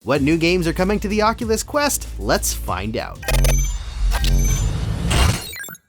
What new games are coming to the Oculus Quest? Let's find out.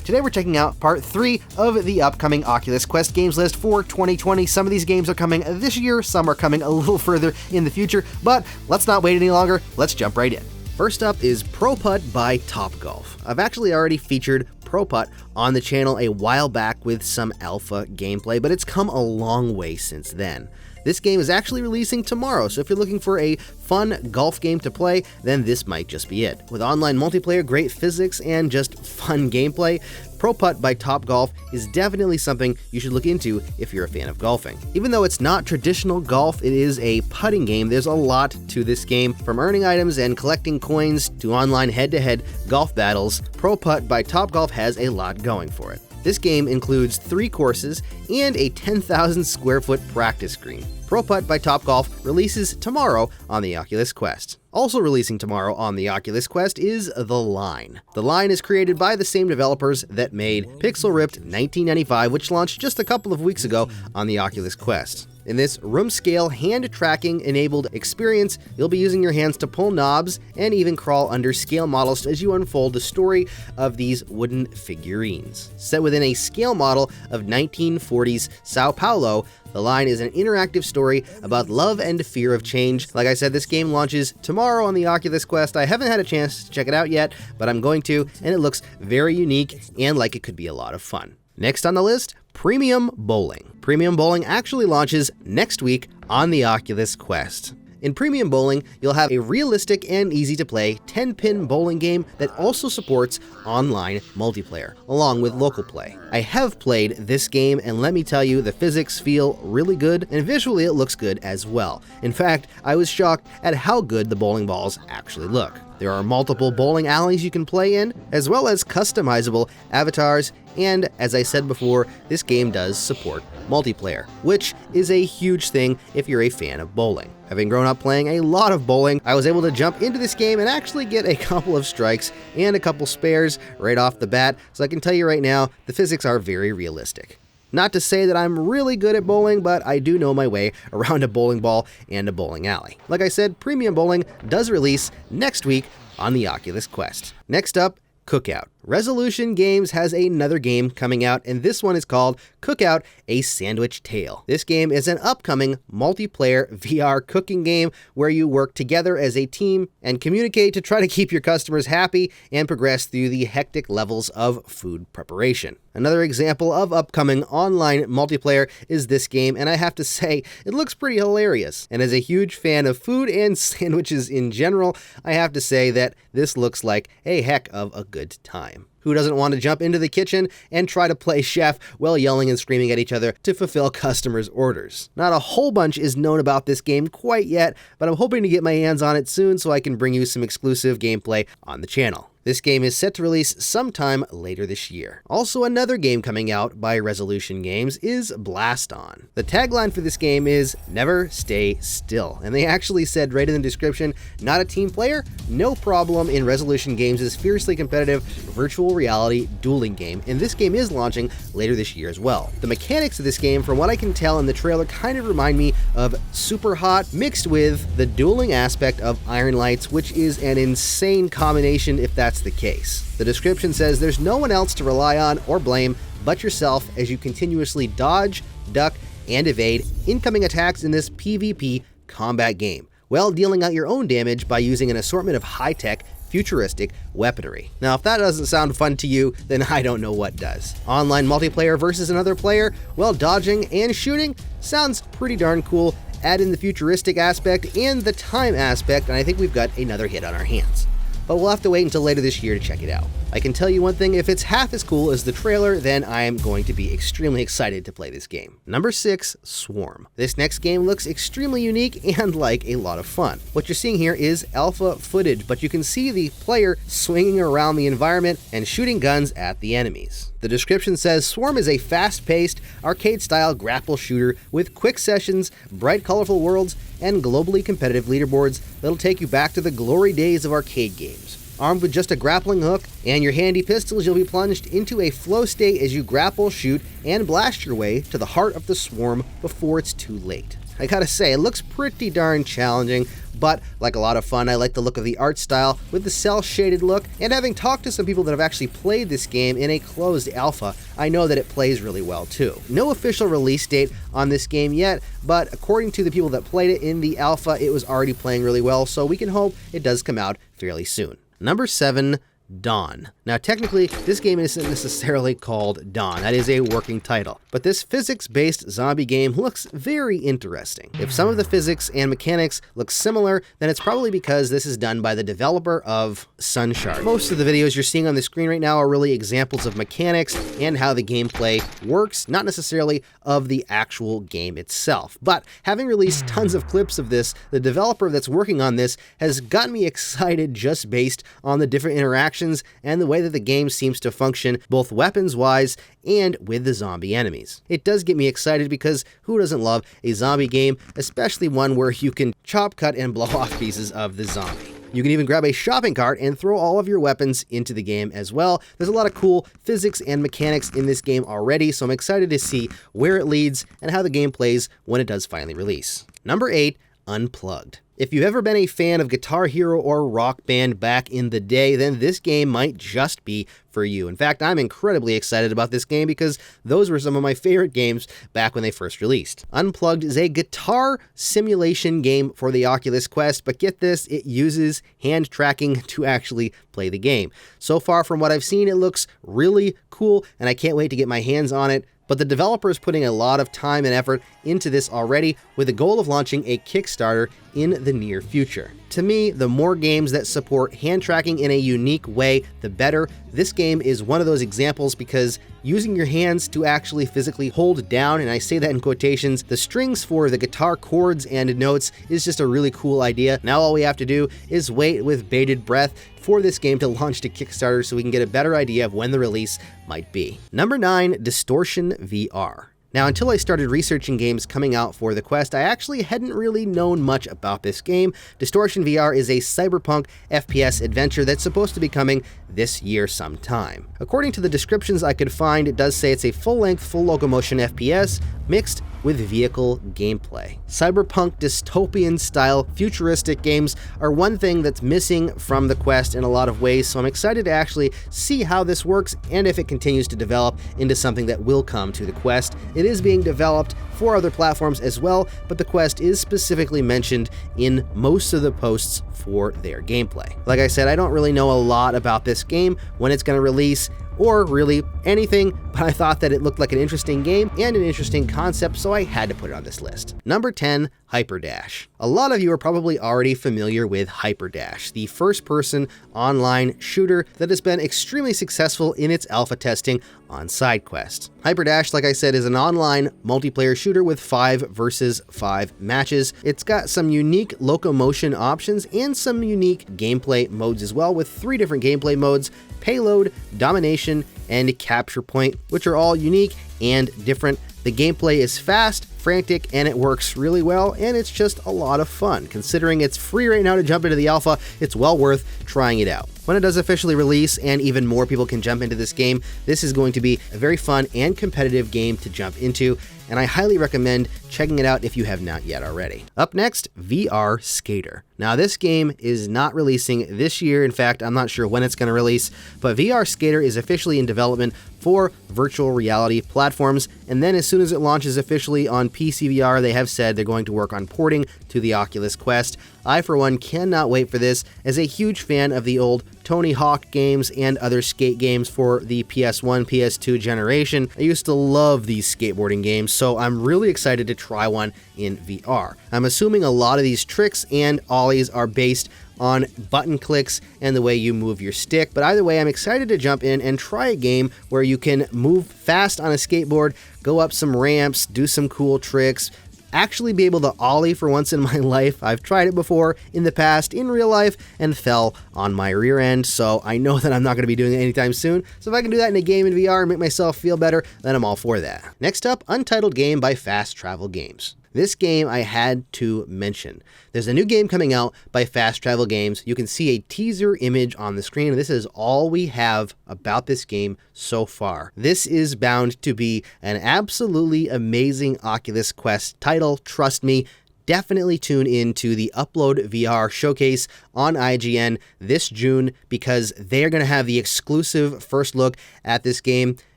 Today we're checking out part 3 of the upcoming Oculus Quest games list for 2020. Some of these games are coming this year, some are coming a little further in the future, but let's not wait any longer, let's jump right in. First up is Putt by Topgolf. I've actually already featured Putt on the channel a while back with some alpha gameplay, but it's come a long way since then. This game is actually releasing tomorrow, so if you're looking for a fun golf game to play, then this might just be it. With online multiplayer, great physics, and just fun gameplay, Putt by Topgolf is definitely something you should look into if you're a fan of golfing. Even though it's not traditional golf, it is a putting game, there's a lot to this game. From earning items and collecting coins to online head-to-head golf battles, Putt by Topgolf has a lot going for it. This game includes 3 courses and a 10,000 square foot practice screen. Putt by Topgolf releases tomorrow on the Oculus Quest. Also releasing tomorrow on the Oculus Quest is The Line. The Line is created by the same developers that made Pixel Ripped 1995, which launched just a couple of weeks ago on the Oculus Quest. In this room-scale, hand-tracking-enabled experience, you'll be using your hands to pull knobs and even crawl under scale models as you unfold the story of these wooden figurines. Set within a scale model of 1940s Sao Paulo, The Line is an interactive story about love and fear of change. Like I said, this game launches tomorrow on the Oculus Quest. I haven't had a chance to check it out yet, but I'm going to, and it looks very unique and like it could be a lot of fun. Next on the list, Premium Bowling. Premium Bowling actually launches next week on the Oculus Quest. In Premium Bowling, you'll have a realistic and easy-to-play 10-pin bowling game that also supports online multiplayer, along with local play. I have played this game, and let me tell you, the physics feel really good, and visually it looks good as well. In fact, I was shocked at how good the bowling balls actually look. There are multiple bowling alleys you can play in, as well as customizable avatars, and as I said before, this game does support multiplayer, which is a huge thing if you're a fan of bowling. Having grown up playing a lot of bowling, I was able to jump into this game and actually get a couple of strikes and a couple spares right off the bat, so I can tell you right now, the physics are very realistic. Not to say that I'm really good at bowling, but I do know my way around a bowling ball and a bowling alley. Like I said, Premium Bowling does release next week on the Oculus Quest. Next up, Cookout. Resolution Games has another game coming out, and this one is called Cookout: A Sandwich Tale. This game is an upcoming multiplayer VR cooking game where you work together as a team and communicate to try to keep your customers happy and progress through the hectic levels of food preparation. Another example of upcoming online multiplayer is this game, and I have to say, it looks pretty hilarious. And as a huge fan of food and sandwiches in general, I have to say that this looks like a heck of a good time. Who doesn't want to jump into the kitchen and try to play chef while yelling and screaming at each other to fulfill customers' orders? Not a whole bunch is known about this game quite yet, but I'm hoping to get my hands on it soon so I can bring you some exclusive gameplay on the channel. This game is set to release sometime later this year. Also, another game coming out by Resolution Games is Blaston. The tagline for this game is "Never Stay Still," and they actually said right in the description, not a team player? No problem in Resolution Games' fiercely competitive virtual reality dueling game, and this game is launching later this year as well. The mechanics of this game, from what I can tell in the trailer, kind of remind me of Super Hot mixed with the dueling aspect of Iron Lights, which is an insane combination if that's the case. The description says there's no one else to rely on or blame but yourself as you continuously dodge, duck, and evade incoming attacks in this PvP combat game, while dealing out your own damage by using an assortment of high-tech, futuristic weaponry. Now, if that doesn't sound fun to you, then I don't know what does. Online multiplayer versus another player, well, dodging and shooting sounds pretty darn cool. Add in the futuristic aspect and the time aspect, and I think we've got another hit on our hands. But we'll have to wait until later this year to check it out. I can tell you one thing, if it's half as cool as the trailer, then I'm going to be extremely excited to play this game. Number 6, Swarm. This next game looks extremely unique and like a lot of fun. What you're seeing here is alpha footage, but you can see the player swinging around the environment and shooting guns at the enemies. The description says Swarm is a fast-paced, arcade-style grapple shooter with quick sessions, bright colorful worlds, and globally competitive leaderboards that'll take you back to the glory days of arcade games. Armed with just a grappling hook and your handy pistols, you'll be plunged into a flow state as you grapple, shoot, and blast your way to the heart of the swarm before it's too late. I gotta say, it looks pretty darn challenging, but like a lot of fun, I like the look of the art style with the cel-shaded look, and having talked to some people that have actually played this game in a closed alpha, I know that it plays really well too. No official release date on this game yet, but according to the people that played it in the alpha, it was already playing really well, so we can hope it does come out fairly soon. Number 7, Dawn. Now technically, this game isn't necessarily called Dawn, that is a working title, but this physics-based zombie game looks very interesting. If some of the physics and mechanics look similar, then it's probably because this is done by the developer of Sunshard. Most of the videos you're seeing on the screen right now are really examples of mechanics and how the gameplay works, not necessarily of the actual game itself. But having released tons of clips of this, the developer that's working on this has gotten me excited just based on the different interactions and the way that the game seems to function, both weapons-wise and with the zombie enemies. It does get me excited because who doesn't love a zombie game, especially one where you can chop, cut, and blow off pieces of the zombie. You can even grab a shopping cart and throw all of your weapons into the game as well. There's a lot of cool physics and mechanics in this game already, so I'm excited to see where it leads and how the game plays when it does finally release. Number 8, Unplugged. If you've ever been a fan of Guitar Hero or Rock Band back in the day, then this game might just be for you. In fact, I'm incredibly excited about this game because those were some of my favorite games back when they first released. Unplugged is a guitar simulation game for the Oculus Quest, but get this, it uses hand tracking to actually play the game. So far from what I've seen, it looks really cool, and I can't wait to get my hands on it. But the developer is putting a lot of time and effort into this already with the goal of launching a Kickstarter in the near future. To me, the more games that support hand tracking in a unique way, the better. This game is one of those examples because using your hands to actually physically hold down, and I say that in quotations, the strings for the guitar chords and notes is just a really cool idea. Now all we have to do is wait with bated breath for this game to launch to Kickstarter so we can get a better idea of when the release might be. Number 9, Distortion VR. Now, until I started researching games coming out for the Quest, I actually hadn't really known much about this game. Distortion VR is a cyberpunk FPS adventure that's supposed to be coming this year sometime. According to the descriptions I could find, it does say it's a full-length, full-locomotion FPS mixed with vehicle gameplay. Cyberpunk dystopian-style futuristic games are one thing that's missing from the Quest in a lot of ways, so I'm excited to actually see how this works and if it continues to develop into something that will come to the Quest. It is being developed for other platforms as well, but the Quest is specifically mentioned in most of the posts for their gameplay. Like I said, I don't really know a lot about this game, when it's going to release, or really anything, but I thought that it looked like an interesting game and an interesting concept, so I had to put it on this list. Number 10, Hyperdash. A lot of you are probably already familiar with Hyperdash, the first-person online shooter that has been extremely successful in its alpha testing on SideQuest. Hyperdash, like I said, is an online multiplayer shooter with 5 versus 5 matches. It's got some unique locomotion options and some unique gameplay modes as well, with 3 different gameplay modes: Payload, Domination, and Capture Point, which are all unique and different. The gameplay is fast, frantic, and it works really well, and it's just a lot of fun. Considering it's free right now to jump into the alpha, it's well worth trying it out. When it does officially release and even more people can jump into this game, this is going to be a very fun and competitive game to jump into, and I highly recommend checking it out if you have not yet already. Up next, VR Skater. Now, this game is not releasing this year. In fact, I'm not sure when it's going to release, but VR Skater is officially in development for virtual reality platforms, and then as soon as it launches officially on PC VR, they have said they're going to work on porting to the Oculus Quest. I, for one, cannot wait for this. As a huge fan of the old Tony Hawk games and other skate games for the PS1, PS2 generation, I used to love these skateboarding games, so I'm really excited to try one in VR. I'm assuming a lot of these tricks and ollies are based on button clicks and the way you move your stick, but either way, I'm excited to jump in and try a game where you can move fast on a skateboard, go up some ramps, do some cool tricks, actually be able to ollie for once in my life. I've tried it before in the past in real life and fell on my rear end, so I know that I'm not going to be doing it anytime soon. So if I can do that in a game in VR and make myself feel better, then I'm all for that. Next up, Untitled Game by Fast Travel Games. This game I had to mention. There's a new game coming out by Fast Travel Games. You can see a teaser image on the screen, and this is all we have about this game so far. This is bound to be an absolutely amazing Oculus Quest title, trust me. Definitely tune into the Unplugged VR showcase on IGN this June because they're going to have the exclusive first look at this game.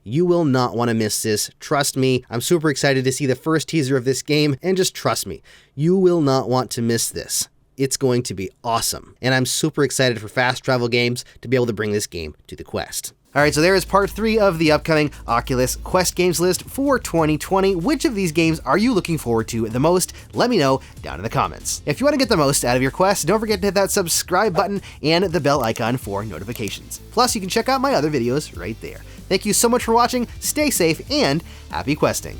You will not want to miss this. Trust me. I'm super excited to see the first teaser of this game, and just trust me, you will not want to miss this. It's going to be awesome. And I'm super excited for Fast Travel Games to be able to bring this game to the Quest. Alright, so there is part 3 of the upcoming Oculus Quest games list for 2020. Which of these games are you looking forward to the most? Let me know down in the comments. If you want to get the most out of your Quest, don't forget to hit that subscribe button and the bell icon for notifications. Plus, you can check out my other videos right there. Thank you so much for watching, stay safe, and happy questing!